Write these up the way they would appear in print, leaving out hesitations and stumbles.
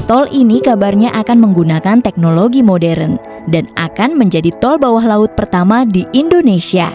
Tol ini kabarnya akan menggunakan teknologi modern dan akan menjadi tol bawah laut pertama di Indonesia.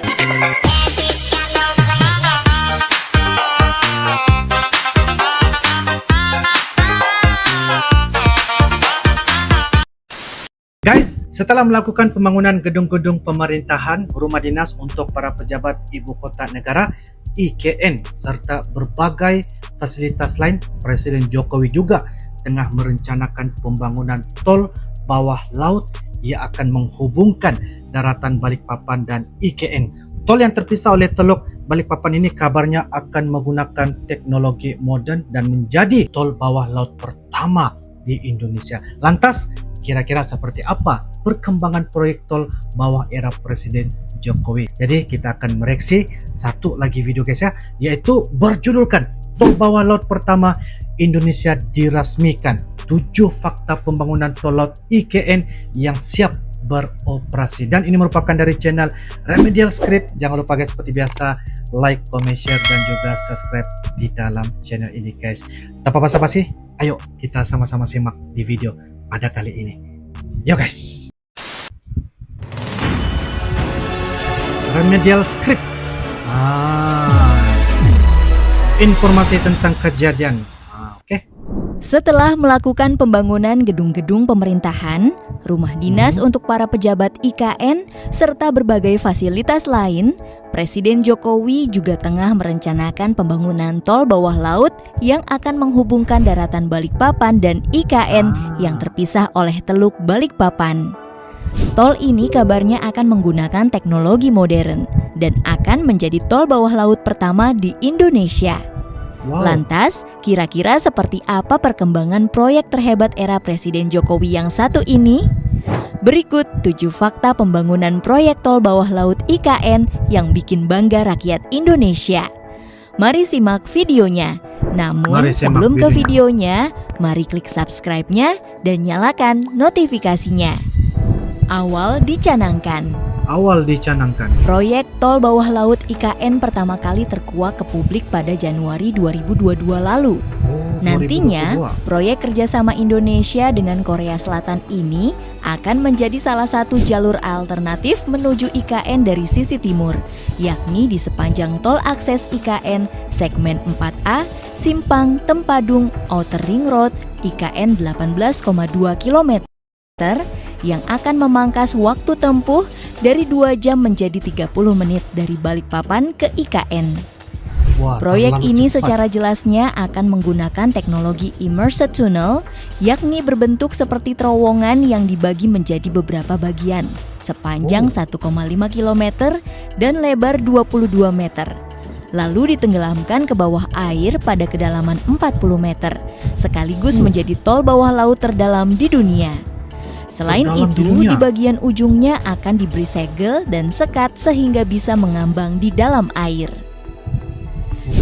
Guys, setelah melakukan pembangunan gedung-gedung pemerintahan, rumah dinas untuk para pejabat ibu kota negara, IKN, serta berbagai fasilitas lain, Presiden Jokowi juga tengah merencanakan pembangunan tol bawah laut yang akan menghubungkan daratan Balikpapan dan IKN. Tol yang terpisah oleh Teluk Balikpapan ini kabarnya akan menggunakan teknologi moden dan menjadi tol bawah laut pertama di Indonesia. Lantas, kira-kira seperti apa perkembangan proyek tol bawah era Presiden Jokowi? Jadi kita akan mereaksi satu lagi video guys ya, yaitu berjudulkan Tol Bawah Laut Pertama Indonesia Dirasmikan, 7 fakta pembangunan tol laut IKN yang siap beroperasi. Dan ini merupakan dari channel Remedial Script. Jangan lupa guys, seperti biasa like, comment, share dan juga subscribe di dalam channel ini guys. Tanpa basa-basi, ayo kita sama-sama simak di video pada kali ini. Yo guys. Remedial Script. Informasi tentang kejadian. Oke. Setelah melakukan pembangunan gedung-gedung pemerintahan, rumah dinas untuk para pejabat IKN, serta berbagai fasilitas lain, Presiden Jokowi juga tengah merencanakan pembangunan tol bawah laut yang akan menghubungkan daratan Balikpapan dan IKN yang terpisah oleh Teluk Balikpapan. Tol ini kabarnya akan menggunakan teknologi modern dan akan menjadi tol bawah laut pertama di Indonesia. Wow. Lantas, kira-kira seperti apa perkembangan proyek terhebat era Presiden Jokowi yang satu ini? Berikut 7 fakta pembangunan proyek tol bawah laut IKN yang bikin bangga rakyat Indonesia. Mari simak videonya. Namun sebelum ke videonya, mari klik subscribe-nya dan nyalakan notifikasinya. Awal dicanangkan. Proyek tol bawah laut IKN pertama kali terkuak ke publik pada Januari 2022 lalu. Nantinya, 2022. proyek kerjasama Indonesia dengan Korea Selatan ini akan menjadi salah satu jalur alternatif menuju IKN dari sisi timur, yakni di sepanjang tol akses IKN segmen 4A, Simpang, Tempadung, Outer Ring Road, IKN 18,2 km, yang akan memangkas waktu tempuh dari 2 jam menjadi 30 menit dari Balikpapan ke IKN. Proyek ini secara jelasnya akan menggunakan teknologi immersed tunnel, yakni berbentuk seperti terowongan yang dibagi menjadi beberapa bagian, sepanjang 1,5 km dan lebar 22 meter. Lalu ditenggelamkan ke bawah air pada kedalaman 40 meter, sekaligus menjadi tol bawah laut terdalam di dunia. Selain itu, di bagian ujungnya akan diberi segel dan sekat sehingga bisa mengambang di dalam air.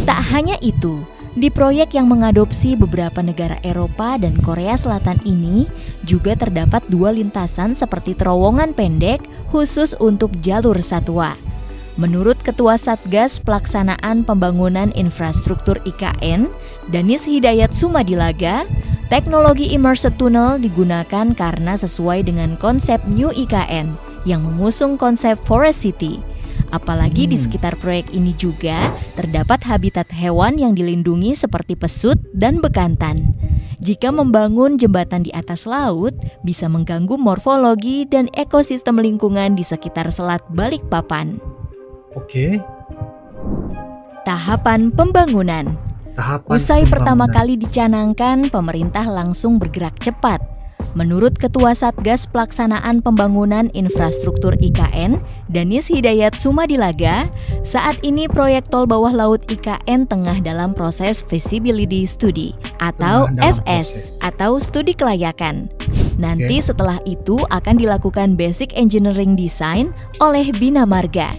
Tak hanya itu, di proyek yang mengadopsi beberapa negara Eropa dan Korea Selatan ini juga terdapat 2 lintasan seperti terowongan pendek khusus untuk jalur satwa. Menurut Ketua Satgas Pelaksanaan Pembangunan Infrastruktur IKN, Danis Hidayat Sumadilaga, teknologi immersed tunnel digunakan karena sesuai dengan konsep New IKN yang mengusung konsep Forest City. Apalagi di sekitar proyek ini juga terdapat habitat hewan yang dilindungi seperti pesut dan bekantan. Jika membangun jembatan di atas laut, bisa mengganggu morfologi dan ekosistem lingkungan di sekitar Selat Balikpapan. Oke. Tahapan pembangunan. Usai pertama kali dicanangkan, pemerintah langsung bergerak cepat. Menurut Ketua Satgas Pelaksanaan Pembangunan Infrastruktur IKN, Danis Hidayat Sumadilaga, saat ini proyek tol bawah laut IKN tengah dalam proses feasibility study atau FS atau studi kelayakan. Nanti setelah itu akan dilakukan basic engineering design oleh Bina Marga.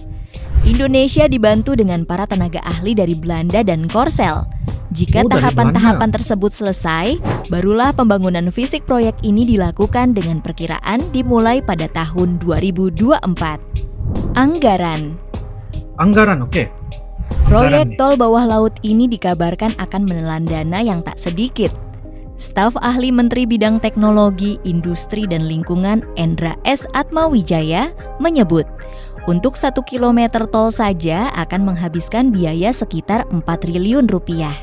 Indonesia dibantu dengan para tenaga ahli dari Belanda dan Korsel. Jika tahapan-tahapan tersebut selesai, barulah pembangunan fisik proyek ini dilakukan dengan perkiraan dimulai pada tahun 2024. Anggaran, oke. Proyek tol bawah laut ini dikabarkan akan menelan dana yang tak sedikit. Staf Ahli Menteri Bidang Teknologi, Industri dan Lingkungan Endra S. Atmawijaya menyebut, untuk 1 kilometer tol saja akan menghabiskan biaya sekitar 4 triliun rupiah.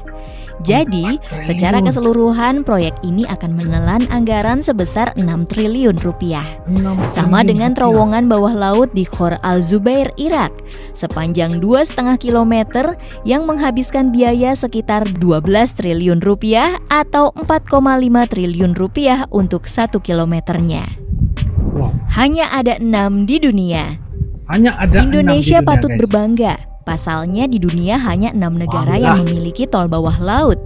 Jadi, secara keseluruhan proyek ini akan menelan anggaran sebesar 6 triliun rupiah. Sama dengan terowongan bawah laut di Khor Al-Zubair, Irak, sepanjang 2,5 kilometer yang menghabiskan biaya sekitar 12 triliun rupiah atau 4,5 triliun rupiah untuk 1 kilometernya. Wow. Hanya ada 6 di dunia. Hanya ada Indonesia 6 di dunia, patut guys. berbangga. Pasalnya di dunia hanya 6 negara yang memiliki tol bawah laut.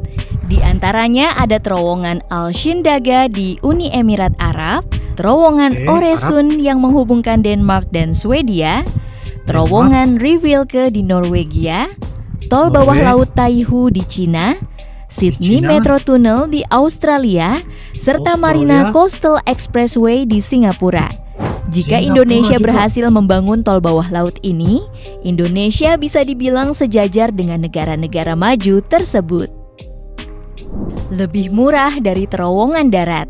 Di antaranya ada terowongan Al-Shindaga di Uni Emirat Arab, terowongan Oresund yang menghubungkan Denmark dan Swedia, terowongan Rivierke di Norwegia, tol bawah laut Taihu di Cina, Sydney Metro Tunnel di Australia, serta Marina Coastal Expressway di Singapura. Jika Indonesia berhasil membangun tol bawah laut ini, Indonesia bisa dibilang sejajar dengan negara-negara maju tersebut. Lebih murah dari terowongan darat.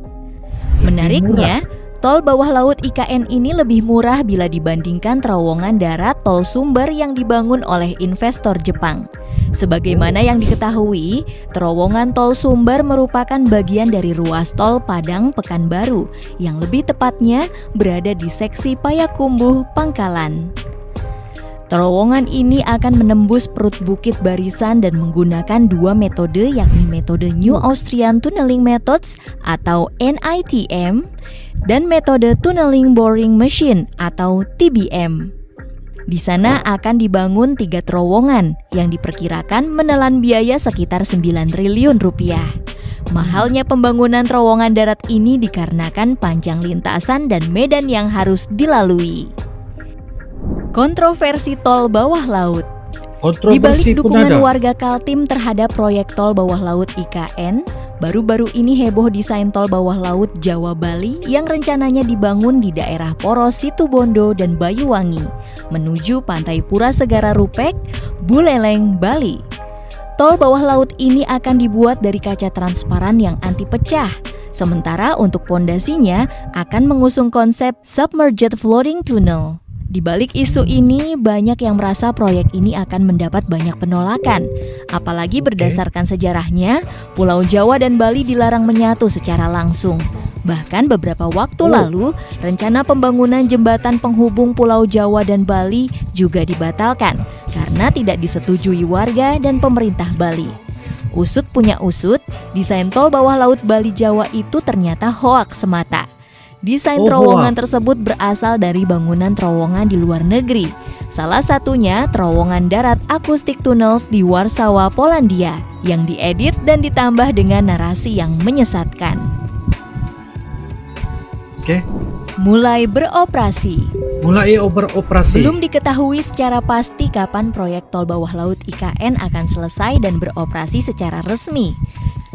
Menariknya, tol bawah laut IKN ini lebih murah bila dibandingkan terowongan darat tol Sumber yang dibangun oleh investor Jepang. Sebagaimana yang diketahui, terowongan tol Sumber merupakan bagian dari ruas tol Padang Pekanbaru yang lebih tepatnya berada di seksi Payakumbuh, Pangkalan. Terowongan ini akan menembus perut bukit barisan dan menggunakan 2 metode, yakni metode New Austrian Tunneling Methods atau NITM dan metode Tunneling Boring Machine atau TBM. Di sana akan dibangun 3 terowongan yang diperkirakan menelan biaya sekitar 9 triliun rupiah. Mahalnya pembangunan terowongan darat ini dikarenakan panjang lintasan dan medan yang harus dilalui. Kontroversi tol bawah laut. Di balik dukungan warga Kaltim terhadap proyek tol bawah laut IKN, baru-baru ini heboh desain tol bawah laut Jawa Bali yang rencananya dibangun di daerah Poros Situbondo dan Banyuwangi menuju Pantai Pura Segara Rupek, Buleleng, Bali. Tol bawah laut ini akan dibuat dari kaca transparan yang anti pecah. Sementara untuk pondasinya akan mengusung konsep Submerged Floating Tunnel. Di balik isu ini, banyak yang merasa proyek ini akan mendapat banyak penolakan. Apalagi berdasarkan sejarahnya, Pulau Jawa dan Bali dilarang menyatu secara langsung. Bahkan beberapa waktu lalu, rencana pembangunan jembatan penghubung Pulau Jawa dan Bali juga dibatalkan karena tidak disetujui warga dan pemerintah Bali. Usut punya usut, desain tol bawah laut Bali Jawa itu ternyata hoaks semata. Desain terowongan tersebut berasal dari bangunan terowongan di luar negeri. Salah satunya terowongan darat Acoustic Tunnels di Warsawa, Polandia, yang diedit dan ditambah dengan narasi yang menyesatkan. Mulai beroperasi. Belum diketahui secara pasti kapan proyek tol bawah laut IKN akan selesai dan beroperasi secara resmi.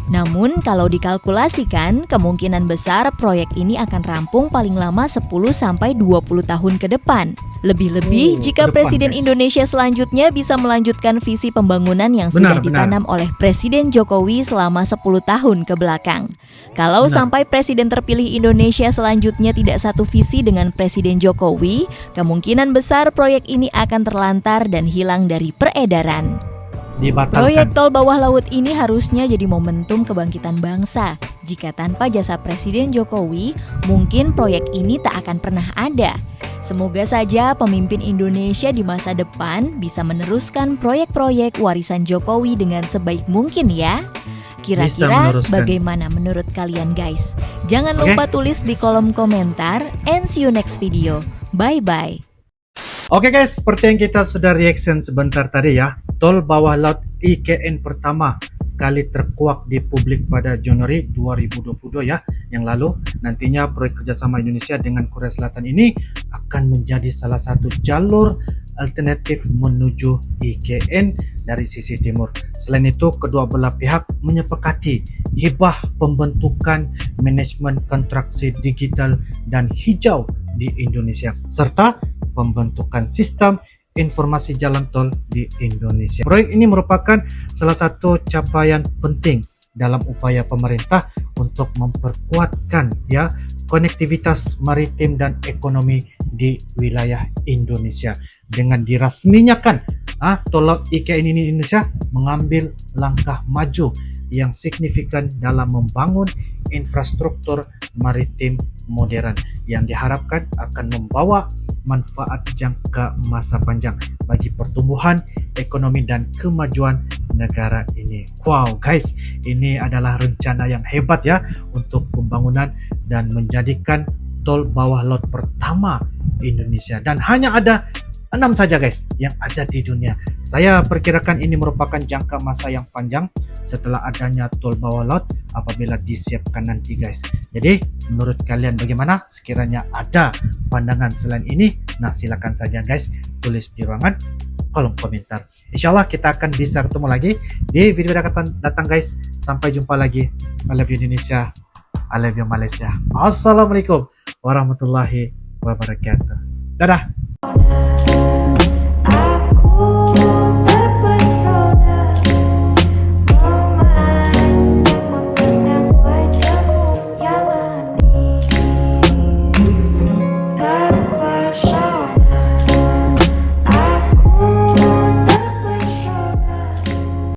Namun kalau dikalkulasikan, kemungkinan besar proyek ini akan rampung paling lama 10-20 tahun ke depan. Lebih-lebih jika Presiden Indonesia selanjutnya bisa melanjutkan visi pembangunan yang sudah ditanam oleh Presiden Jokowi selama 10 tahun ke belakang. Kalau sampai Presiden terpilih Indonesia selanjutnya tidak satu visi dengan Presiden Jokowi, kemungkinan besar proyek ini akan terlantar dan hilang dari peredaran. Proyek tol bawah laut ini harusnya jadi momentum kebangkitan bangsa. Jika tanpa jasa Presiden Jokowi, mungkin proyek ini tak akan pernah ada. Semoga saja pemimpin Indonesia di masa depan bisa meneruskan proyek-proyek warisan Jokowi dengan sebaik mungkin ya. Kira-kira bagaimana menurut kalian guys? Jangan lupa tulis di kolom komentar and see you next video. Bye-bye. Oke guys, seperti yang kita sudah reaction sebentar tadi ya, tol bawah laut IKN pertama kali terkuak di publik pada Januari 2022 ya yang lalu. Nantinya proyek kerjasama Indonesia dengan Korea Selatan ini akan menjadi salah satu jalur alternatif menuju IKN dari sisi timur. Selain itu, kedua belah pihak menyepakati hibah pembentukan manajemen kontraksi digital dan hijau di Indonesia serta pembentukan sistem informasi jalan tol di Indonesia. Proyek ini merupakan salah satu capaian penting dalam upaya pemerintah untuk memperkuatkan ya konektivitas maritim dan ekonomi di wilayah Indonesia. Dengan dirasminyakan tol laut IKN ini, Indonesia mengambil langkah maju yang signifikan dalam membangun infrastruktur maritim modern yang diharapkan akan membawa manfaat jangka masa panjang bagi pertumbuhan ekonomi dan kemajuan negara ini. Wow guys, ini adalah rencana yang hebat ya untuk pembangunan dan menjadikan tol bawah laut pertama Indonesia, dan hanya ada 6 saja guys yang ada di dunia. Saya perkirakan ini merupakan jangka masa yang panjang setelah adanya tol bawah laut apabila disiapkan nanti guys. Jadi menurut kalian bagaimana? Sekiranya ada pandangan selain ini, nah silakan saja guys tulis di ruangan kolom komentar. Insyaallah kita akan bisa ketemu lagi di video yang akan datang guys. Sampai jumpa lagi. I love you Indonesia, I love you Malaysia. Assalamualaikum warahmatullahi wabarakatuh. Dadah.